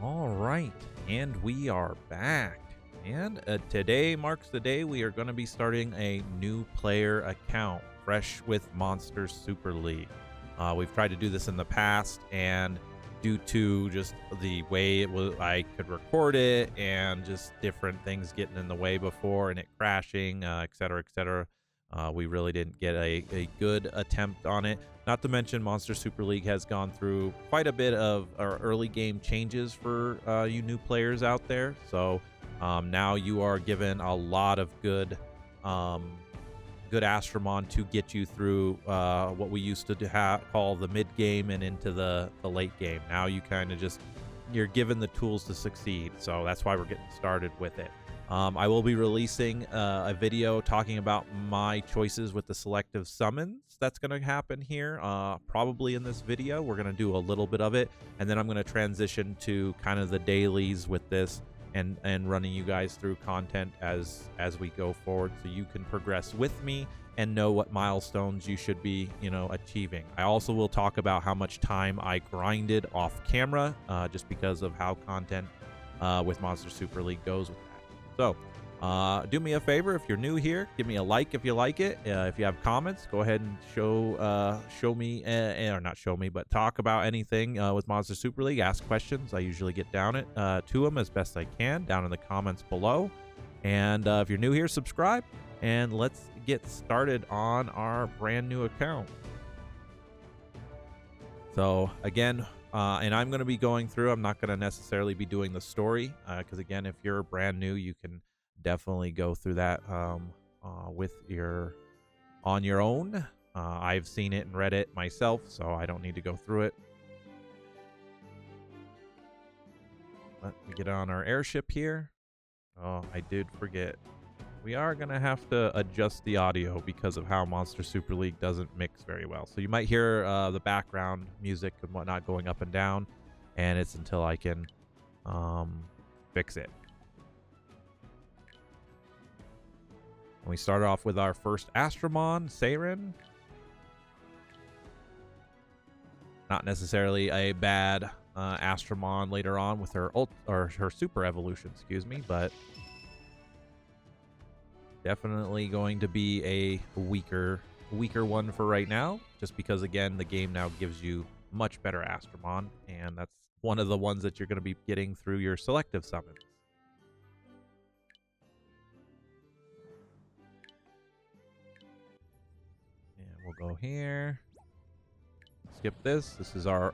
All right, and we are back. And today marks the day we are going to be starting a new player account, fresh with Monsters Super League. We've tried to do this in the past, and due to just the way it was, I could record it, and just different things getting in the way before, and it crashing, et cetera, et cetera. We really didn't get a good attempt on it. Not to mention, Monster Super League has gone through quite a bit of early game changes for you new players out there. So now you are given a lot of good Astromon to get you through what we used to call the mid game and into the late game. Now you kind of you're given the tools to succeed. So that's why we're getting started with it. I will be releasing a video talking about my choices with the selective summons that's going to happen here. Probably in this video, we're going to do a little bit of it, and then I'm going to transition to kind of the dailies with this and running you guys through content as we go forward, so you can progress with me and know what milestones you should be, achieving. I also will talk about how much time I grinded off camera, just because of how content with Monster Super League goes with that. So do me a favor, if you're new here, give me a like if you like it. If you have comments, go ahead and show me, or not show me, but talk about anything with Monster Super League. Ask questions. I usually get down to them as best I can down in the comments below. And if you're new here, subscribe, and let's get started on our brand new account. So again, and I'm going to be going through, I'm not going to necessarily be doing the story, because again, if you're brand new, you can definitely go through that on your own. I've seen it and read it myself, so I don't need to go through it. Let me get on our airship here. Oh, I did forget. We are going to have to adjust the audio because of how Monster Super League doesn't mix very well. So you might hear the background music and whatnot going up and down, and it's until I can fix it. We start off with our first Astromon, Seiren. Not necessarily a bad Astromon later on with her her super evolution, excuse me, but definitely going to be a weaker one for right now, just because again the game now gives you much better Astromon, and that's one of the ones that you're going to be getting through your selective summons. And we'll go here. Skip this. This is our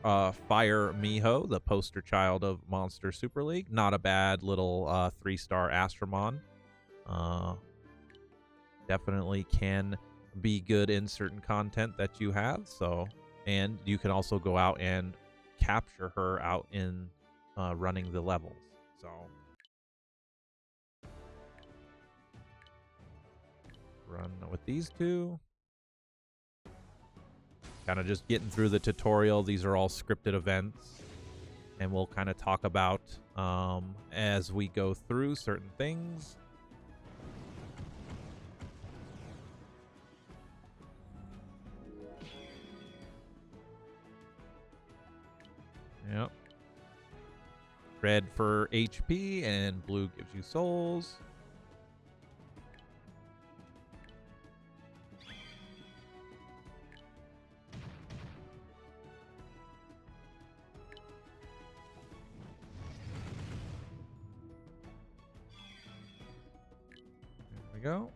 Fire Miho, the poster child of Monster Super League. Not a bad little 3-star Astromon. Definitely can be good in certain content that you have. So, and you can also go out and capture her out in running the levels. So run with these two. Kind of just getting through the tutorial. These are all scripted events, and we'll kind of talk about as we go through certain things. Yep. Red for HP, and blue gives you souls. There we go.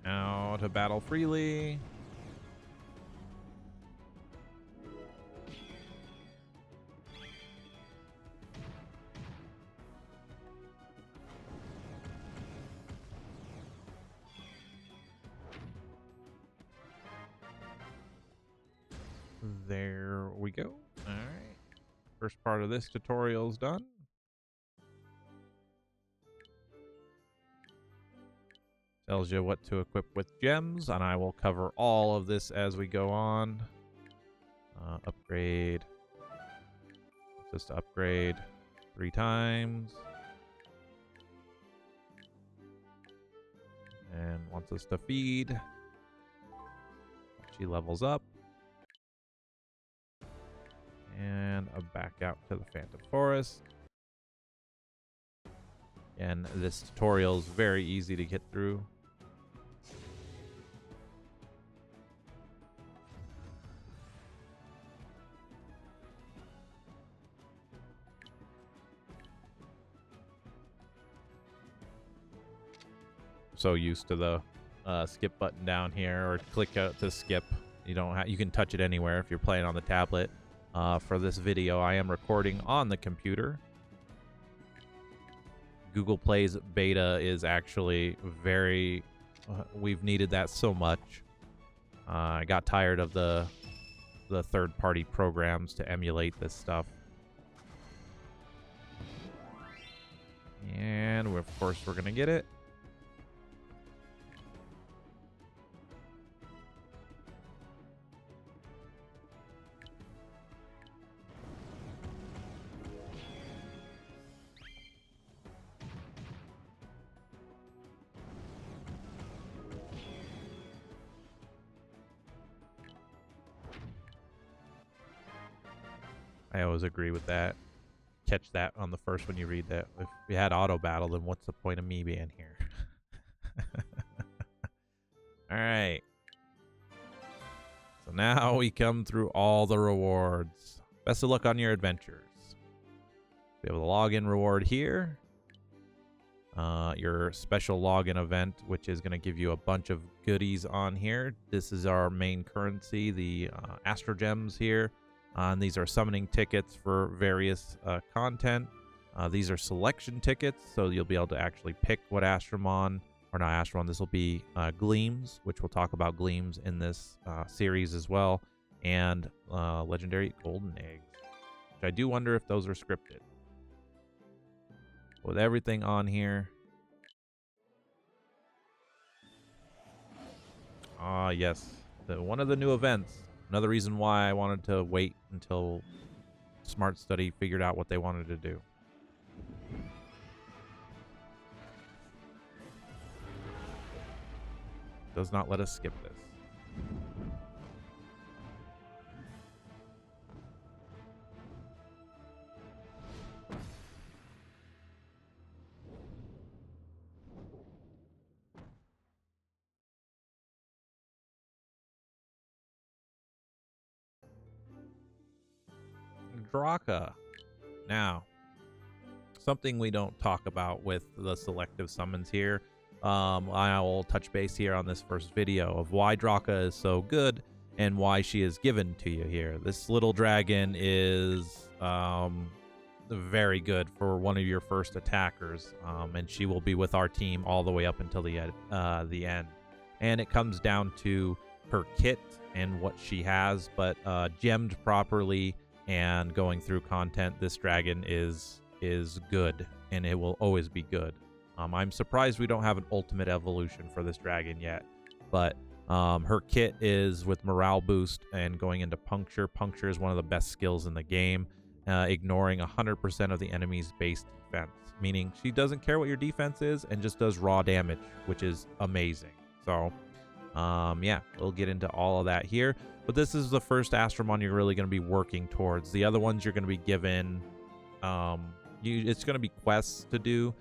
Now to battle freely. There we go. All right. First part of this tutorial is done. Tells you what to equip with gems, and I will cover all of this as we go on. Upgrade. Just upgrade 3 times. And wants us to feed. She levels up. And back out to the Phantom Forest. And this tutorial is very easy to get through. So used to the skip button down here, or click out to skip. You don't you can touch it anywhere if you're playing on the tablet. For this video, I am recording on the computer. Google Play's beta is actually very... we've needed that so much. I got tired of the third-party programs to emulate this stuff. And of course we're gonna get it. I always agree with that. Catch that on the first when you read that. If we had auto battle, then what's the point of me being here? All right. So now we come through all the rewards. Best of luck on your adventures. We have a login reward here. Your special login event, which is going to give you a bunch of goodies on here. This is our main currency, the Astro Gems here. And these are summoning tickets for various content. These are selection tickets, so you'll be able to actually pick what Astromon, or not Astromon, this will be Gleams, which we'll talk about Gleams in this series as well, and legendary golden eggs, which I do wonder if those are scripted. With everything on here. Ah, yes, one of the new events. Another reason why I wanted to wait until Smart Study figured out what they wanted to do. Does not let us skip this. Draka. Now, something we don't talk about with the selective summons here. I will touch base here on this first video of why Draka is so good and why she is given to you here. This little dragon is very good for one of your first attackers, and she will be with our team all the way up until the end. And it comes down to her kit and what she has, but gemmed properly and going through content, this dragon is good, and it will always be good. I'm surprised we don't have an ultimate evolution for this dragon yet, but her kit is with morale boost and going into puncture. Puncture is one of the best skills in the game, ignoring 100% of the enemy's base defense, meaning she doesn't care what your defense is and just does raw damage, which is amazing. So yeah, we'll get into all of that here. But this is the first Astromon you're really going to be working towards. The other ones you're going to be given, it's going to be quests to do.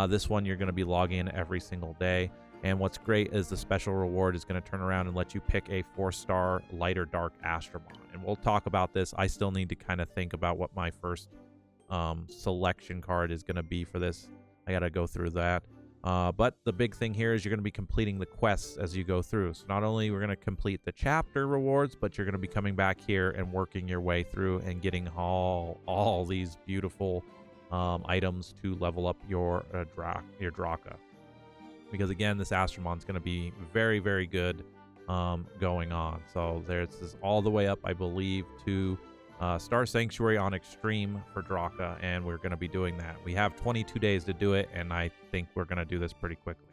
This one you're going to be logging in every single day. And what's great is the special reward is going to turn around and let you pick a 4-star light or dark Astromon. And we'll talk about this. I still need to kind of think about what my first selection card is going to be for this. I got to go through that. But the big thing here is you're going to be completing the quests as you go through. So not only we're going to complete the chapter rewards, but you're going to be coming back here and working your way through and getting all these beautiful items to level up your Draka. Because again, this Astromon is going to be very, very good going on. So there's this all the way up, I believe, to Star Sanctuary on Extreme for Draka, and we're going to be doing that. We have 22 days to do it, and I think we're going to do this pretty quickly.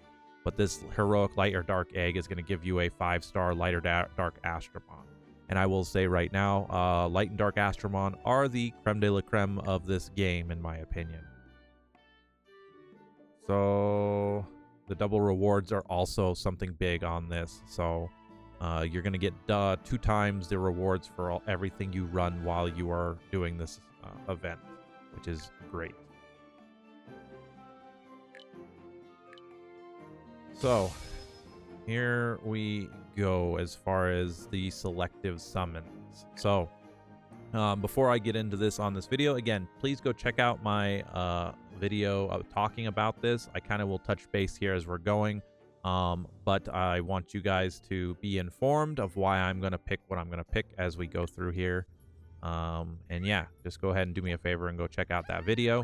But this heroic light or dark egg is going to give you a 5-star light or dark Astromon. And I will say right now, light and dark Astromon are the creme de la creme of this game, in my opinion. So the double rewards are also something big on this. So You're going to get 2 times the rewards for everything you run while you are doing this event, which is great. So here we go as far as the selective summons. So before I get into this on this video, again, please go check out my video of talking about this. I kind of will touch base here as we're going, but I want you guys to be informed of why I'm going to pick what I'm going to pick as we go through here. And yeah, just go ahead and do me a favor and go check out that video,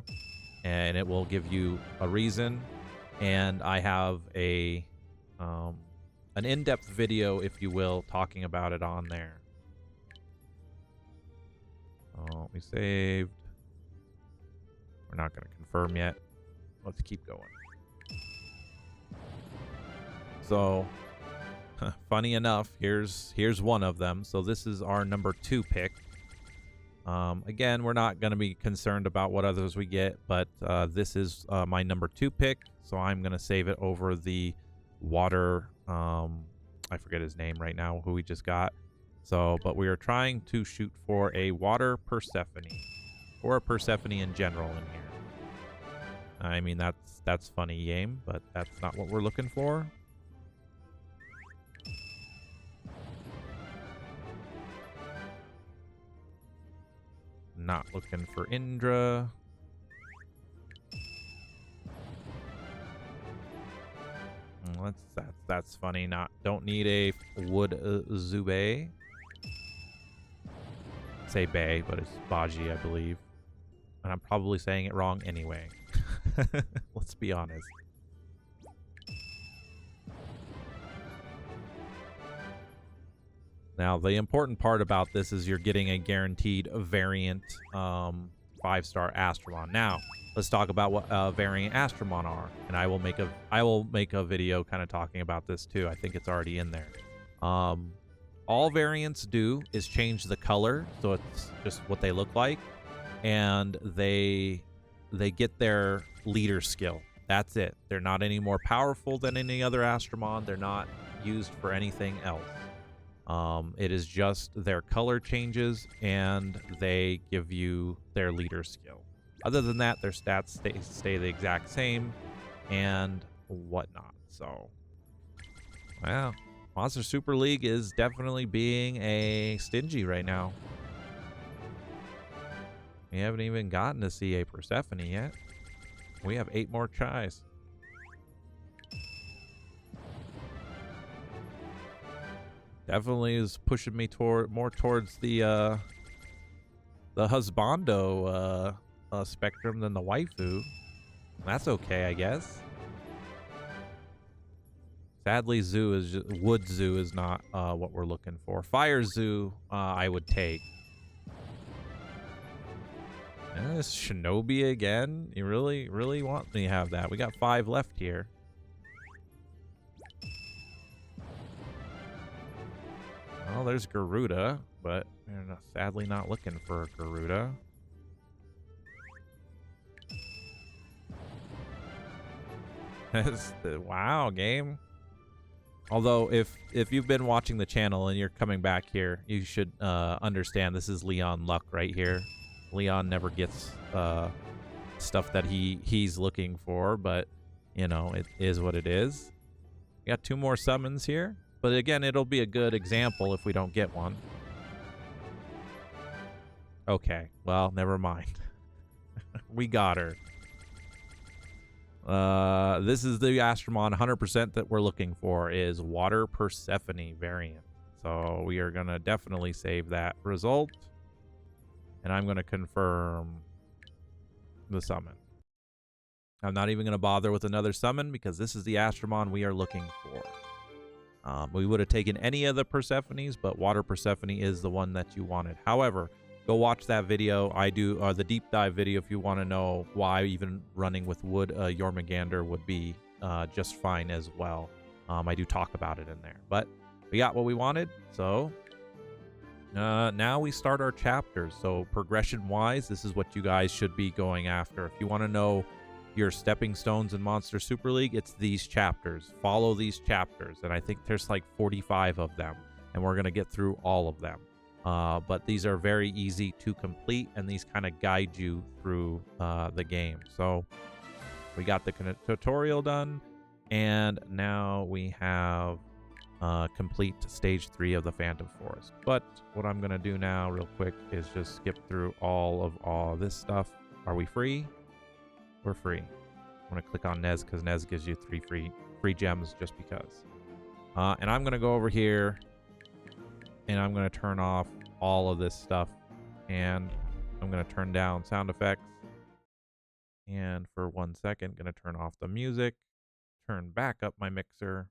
and it will give you a reason. And I have a an in-depth video, if you will, talking about it on there. Oh, we saved. We're not going to confirm yet. Let's keep going. So, funny enough, here's one of them. So this is our number 2 pick. Again, we're not going to be concerned about what others we get, but this is my number 2 pick. So I'm going to save it over the water. I forget his name right now, who we just got. So, but we are trying to shoot for a water Persephone, or a Persephone in general in here. I mean, that's funny game, but that's not what we're looking for. Not looking for Indra. That's funny. Don't need a wood Zube. Say Bay, but it's Baji, I believe. And I'm probably saying it wrong anyway. Let's be honest. Now, the important part about this is you're getting a guaranteed variant 5-star Astromon. Now, let's talk about what variant Astromon are, and I will make a video kind of talking about this too. I think it's already in there. All variants do is change the color, so it's just what they look like, and they get their leader skill. That's it. They're not any more powerful than any other Astromon. They're not used for anything else. It is just their color changes, and they give you their leader skill. Other than that, their stats stay the exact same and whatnot. So, well, Monster Super League is definitely being a stingy right now. We haven't even gotten to see a Persephone yet. We have 8 more tries. Definitely is pushing me more towards the husbando spectrum than the waifu. That's okay, I guess. Sadly, wood zoo is not what we're looking for. Fire zoo, I would take. And this Shinobi again. You really want me to have that? We got 5 left here. Well, there's Garuda, but we're sadly not looking for Garuda. Wow, game. Although, if you've been watching the channel and you're coming back here, you should understand this is Leon luck right here. Leon never gets stuff that he's looking for, but, you know, it is what it is. We got 2 more summons here. But again, it'll be a good example if we don't get one. Okay, well, never mind. We got her. This is the Astromon 100% that we're looking for, is Water Persephone variant. So we are going to definitely save that result. And I'm going to confirm the summon. I'm not even going to bother with another summon because this is the Astromon we are looking for. We would have taken any of the Persephones, but Water Persephone is the one that you wanted. However, go watch that video. I do the deep dive video if you want to know why even running with wood Jormungandr would be just fine as well. I do talk about it in there. But we got what we wanted, so now we start our chapters. So progression-wise, this is what you guys should be going after. If you want to know your stepping stones in Monster Super League, it's these chapters. Follow these chapters, and I think there's like 45 of them, and we're gonna get through all of them. But these are very easy to complete, and these kind of guide you through the game. So we got the tutorial done, and now we have complete stage 3 of the Phantom Forest. But what I'm gonna do now real quick is just skip through all of this stuff. Are we free? We're free. I'm gonna click on Nez because Nez gives you 3 free gems just because. And I'm gonna go over here and I'm gonna turn off all of this stuff, and I'm gonna turn down sound effects. And for 1 second, gonna turn off the music, turn back up my mixer.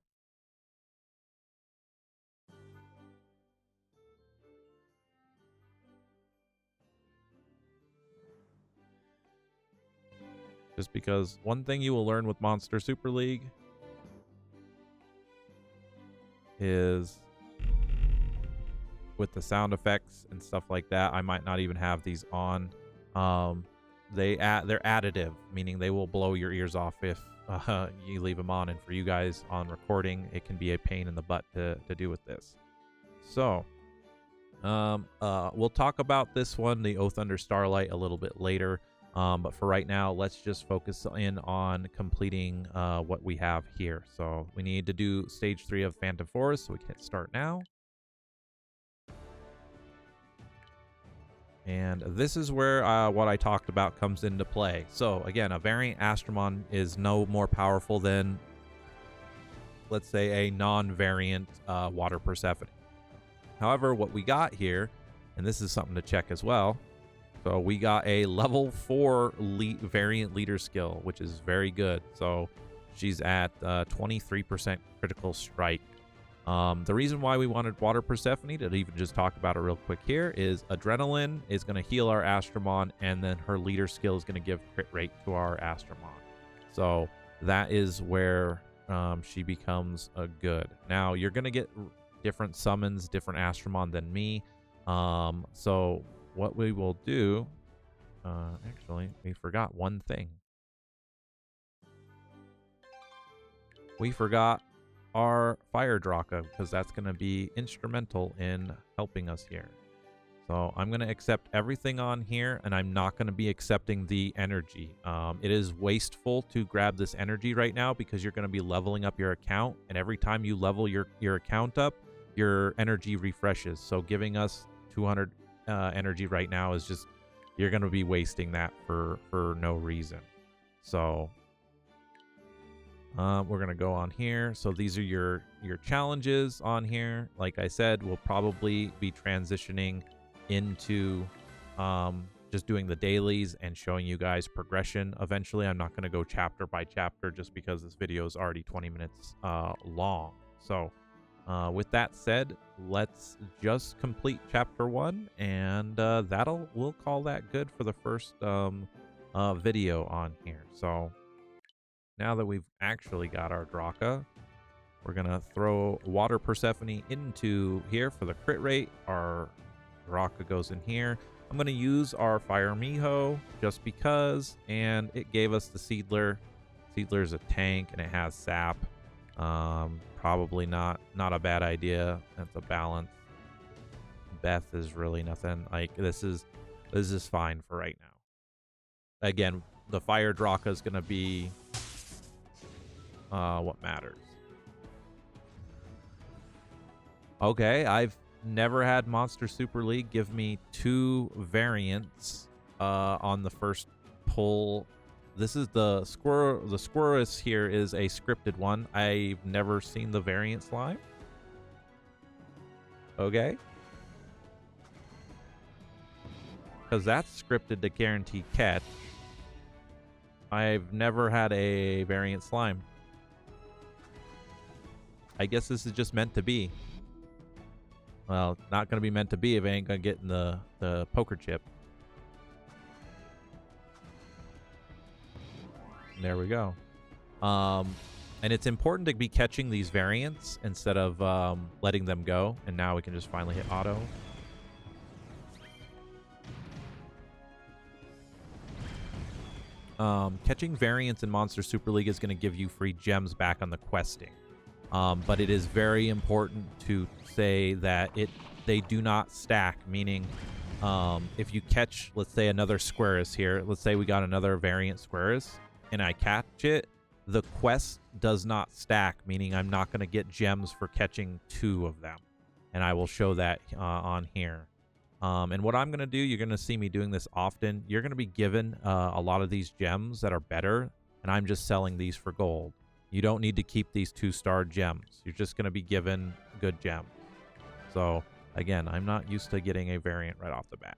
Just because one thing you will learn with Monster Super League is with the sound effects and stuff like that, I might not even have these on. They're additive, meaning they will blow your ears off if you leave them on. And for you guys on recording, it can be a pain in the butt to do with this. So we'll talk about this one, the Oath Under Starlight, a little bit later. But for right now, let's just focus in on completing what we have here. So we need to do stage 3 of Phantom Forest, so we can hit start now. And this is where what I talked about comes into play. So again, a variant Astromon is no more powerful than, let's say, a non-variant Water Persephone. However, what we got here, and this is something to check as well, so we got a level 4 variant leader skill, which is very good. So she's at 23% critical strike. The reason why we wanted Water Persephone, to even just talk about it real quick here, is Adrenaline is going to heal our Astromon, and then her leader skill is going to give crit rate to our Astromon. So that is where she becomes a good. Now, you're going to get different summons, different Astromon than me. So what we will do, actually, we forgot one thing. We forgot our Fire Draka, because that's going to be instrumental in helping us here. So I'm going to accept everything on here, and I'm not going to be accepting the energy. It is wasteful to grab this energy right now because you're going to be leveling up your account, and every time you level your account up, your energy refreshes. So giving us 200 energy right now is just, you're going to be wasting that for no reason. So we're going to go on here. So these are your challenges on here. Like I said, we'll probably be transitioning into just doing the dailies and showing you guys progression eventually. I'm not going to go chapter by chapter just because this video is already 20 minutes long. So with that said, let's just complete chapter 1, and we'll call that good for the first video on here. So now that we've actually got our Draka, we're gonna throw Water Persephone into here for the crit rate. Our Draka goes in here. I'm gonna use our Fire Miho just because, and it gave us the Seedler. Seedler's a tank and it has sap. Probably not a bad idea. That's a balance. Beth is really nothing. Like this is fine for right now. Again, the Fire Draka is gonna be what matters. Okay, I've never had Monster Super League give me 2 variants on the first pull. This is the Squirrel. The Squirrus here is a scripted one. I've never seen the variant slime. Okay. Because that's scripted to guarantee catch. I've never had a variant slime. I guess this is just meant to be. Well, not going to be meant to be if I ain't going to get in the poker chip. There we go. And it's important to be catching these variants instead of letting them go. And now we can just finally hit auto. catching variants in Monster Super League is going to give you free gems back on the questing. But it is very important to say that they do not stack, meaning if you catch, let's say, another Squirrus here, let's say we got another variant Squirrus, and I catch it, the quest does not stack, meaning I'm not going to get gems for catching 2 of them. And I will show that on here. And what I'm going to do, you're going to see me doing this often. You're going to be given a lot of these gems that are better, and I'm just selling these for gold. You don't need to keep these 2-star gems. You're just going to be given good gems. So, again, I'm not used to getting a variant right off the bat.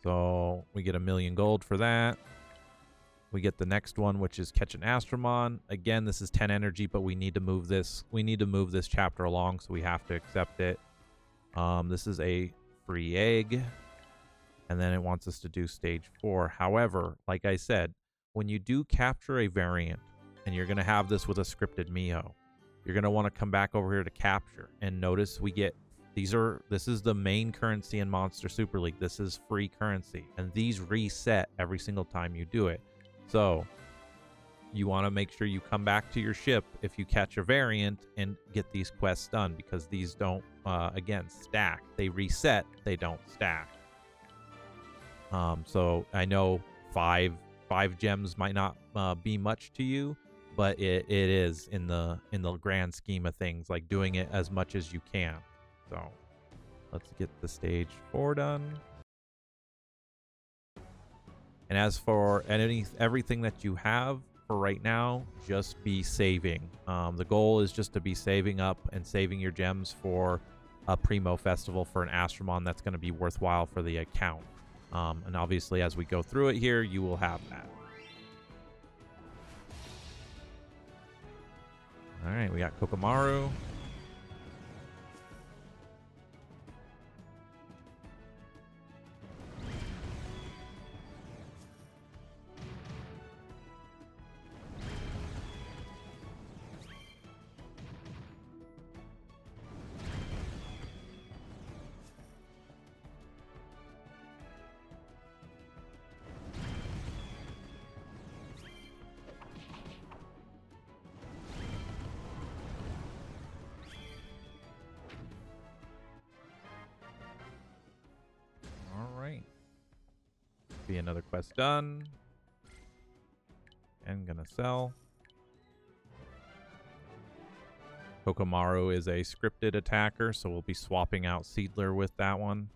So, we get 1,000,000 gold for that. We get the next one, which is catch an Astromon. Again, this is 10 energy, but we need to move this. We need to move this chapter along, so we have to accept it. This is a free egg, and then it wants us to do stage 4. However, like I said, when you do capture a variant, and you're going to have this with a scripted Miho, you're going to want to come back over here to capture, and notice we get this is the main currency in Monster Super League. This is free currency, and these reset every single time you do it. So you want to make sure you come back to your ship if you catch a variant and get these quests done, because these don't again stack. They reset, they don't stack. So I know five gems might not be much to you, but it is in the grand scheme of things, like doing it as much as you can. So let's get the stage 4 done. And as for everything that you have for right now, just be saving. The goal is just to be saving up and saving your gems for a Primo Festival for an Astromon that's going to be worthwhile for the account. And obviously, as we go through it here, you will have that. All right, we got Kokomaru. Be another quest done. And gonna sell. Kokomaru is a scripted attacker, so we'll be swapping out Seedler with that one.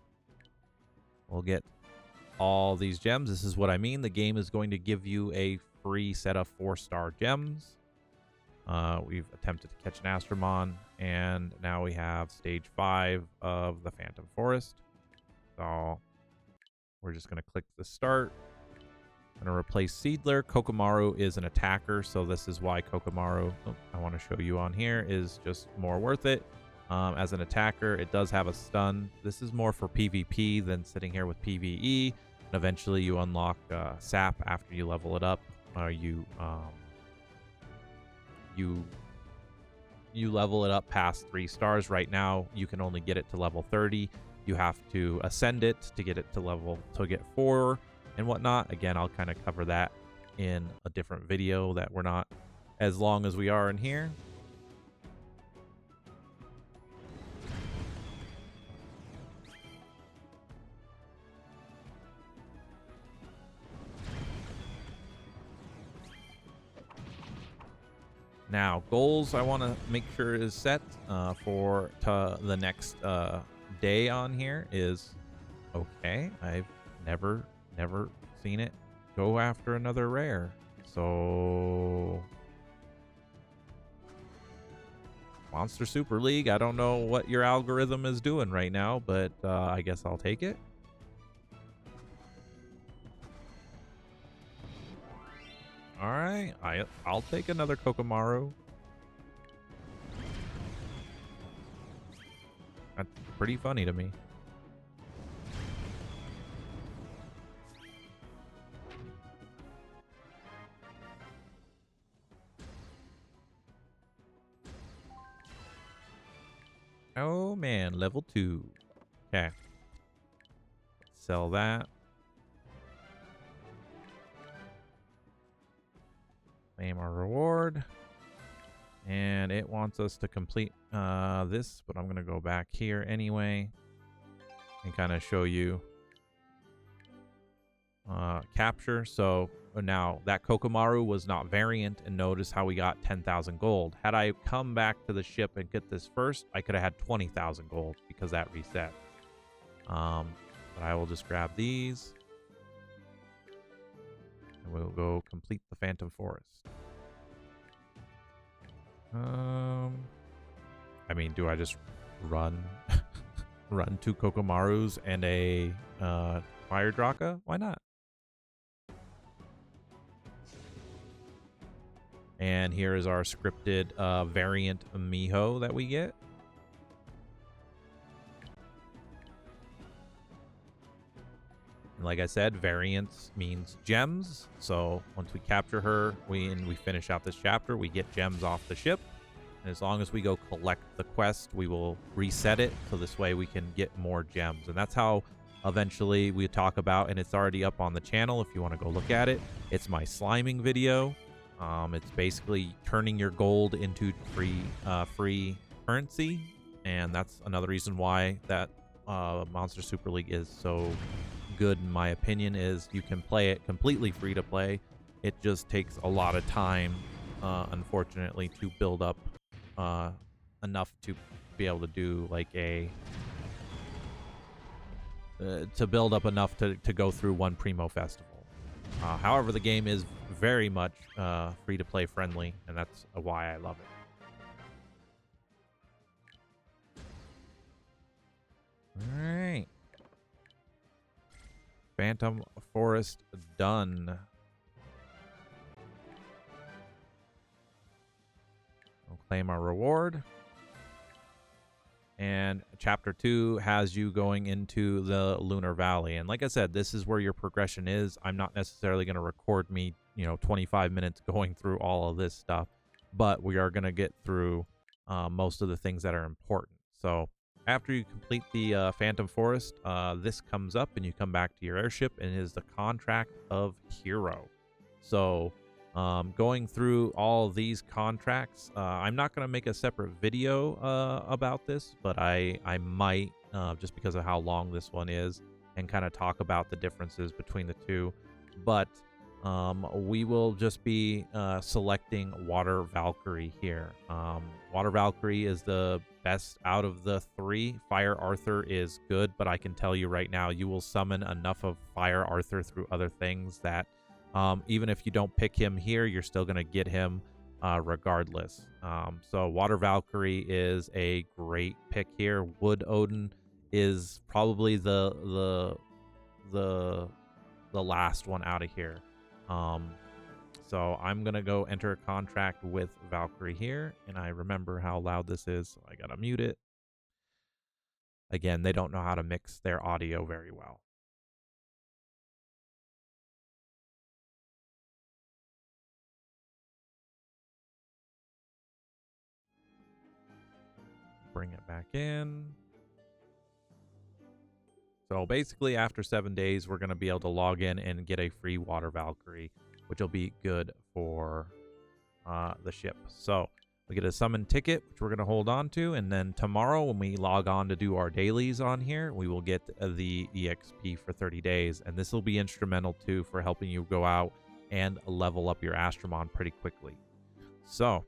We'll get all these gems. This is what I mean. The game is going to give you a free set of 4-star gems. We've attempted to catch an Astromon, and now we have stage 5 of the Phantom Forest. So we're just going to click the start. I'm going to replace Seedler. Kokomaru is an attacker, so this is why Kokomaru, I want to show you on here, is just more worth it. As an attacker, it does have a stun. This is more for PvP than sitting here with PvE. And eventually you unlock Sap after you level it up. You level it up past 3 stars. Right now, you can only get it to level 30. You have to ascend it to get it to get 4 and whatnot. Again, I'll kind of cover that in a different video that we're not as long as we are in here. Now, goals I want to make sure is set for the next day on here is, okay, I've never seen it go after another rare. So Monster Super League, I don't know what your algorithm is doing right now, but I guess I'll take it. All right, I'll take another Kokomaru. That's pretty funny to me. Oh man, level 2. Okay. Sell that. Claim our reward. And it wants us to complete this, but I'm going to go back here anyway and kind of show you capture. So now that Kokomaru was not variant, and notice how we got 10,000 gold. Had I come back to the ship and get this first, I could have had 20,000 gold because that reset. But I will just grab these and we'll go complete the Phantom Forest. I mean, do I just run run 2 Kokomarus and a Fire Draka? Why not? And here is our scripted variant Miho that we get. And like I said, variance means gems. So once we capture her, and we finish out this chapter, we get gems off the ship. And as long as we go collect the quest, we will reset it. So this way we can get more gems. And that's how eventually we talk about, and it's already up on the channel if you want to go look at it. It's my sliming video. It's basically turning your gold into free currency. And that's another reason why that Monster Super League is so good, in my opinion, is you can play it completely free to play. It just takes a lot of time, unfortunately, to build up enough to be able to do like to build up enough to go through one Primo Festival. However, the game is very much free to play friendly, and that's why I love it. All right. Phantom Forest done. We'll claim our reward. And chapter 2 has you going into the Lunar Valley. And like I said, this is where your progression is. I'm not necessarily going to record me, 25 minutes going through all of this stuff, but we are going to get through most of the things that are important. So after you complete the Phantom Forest, this comes up and you come back to your airship, and it is the Contract of Hero. So going through all of these contracts, I'm not going to make a separate video about this, but I might, just because of how long this one is, and kind of talk about the differences between the two. But we will just be selecting Water Valkyrie here. Water Valkyrie is the best out of the 3. Fire Arthur is good, but I can tell you right now, you will summon enough of Fire Arthur through other things that even if you don't pick him here, you're still going to get him regardless. So Water Valkyrie is a great pick here. Wood Odin is probably the last one out of here. So I'm going to go enter a contract with Valkyrie here, and I remember how loud this is, so I got to mute it. Again, they don't know how to mix their audio very well. Bring it back in. So basically after 7 days, we're going to be able to log in and get a free Water Valkyrie, which will be good for the ship. So we get a summon ticket, which we're going to hold on to. And then tomorrow when we log on to do our dailies on here, we will get the EXP for 30 days. And this will be instrumental too for helping you go out and level up your Astromon pretty quickly. So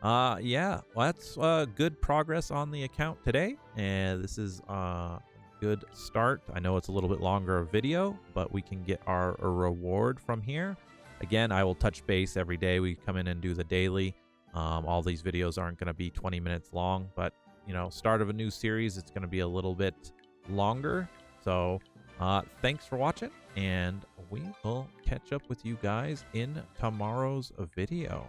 yeah, well, that's good progress on the account today. And this is good start. I know it's a little bit longer video, but we can get our reward from here. Again, I will touch base every day. We come in and do the daily. All these videos aren't going to be 20 minutes long, but start of a new series, it's going to be a little bit longer. So thanks for watching, and we will catch up with you guys in tomorrow's video.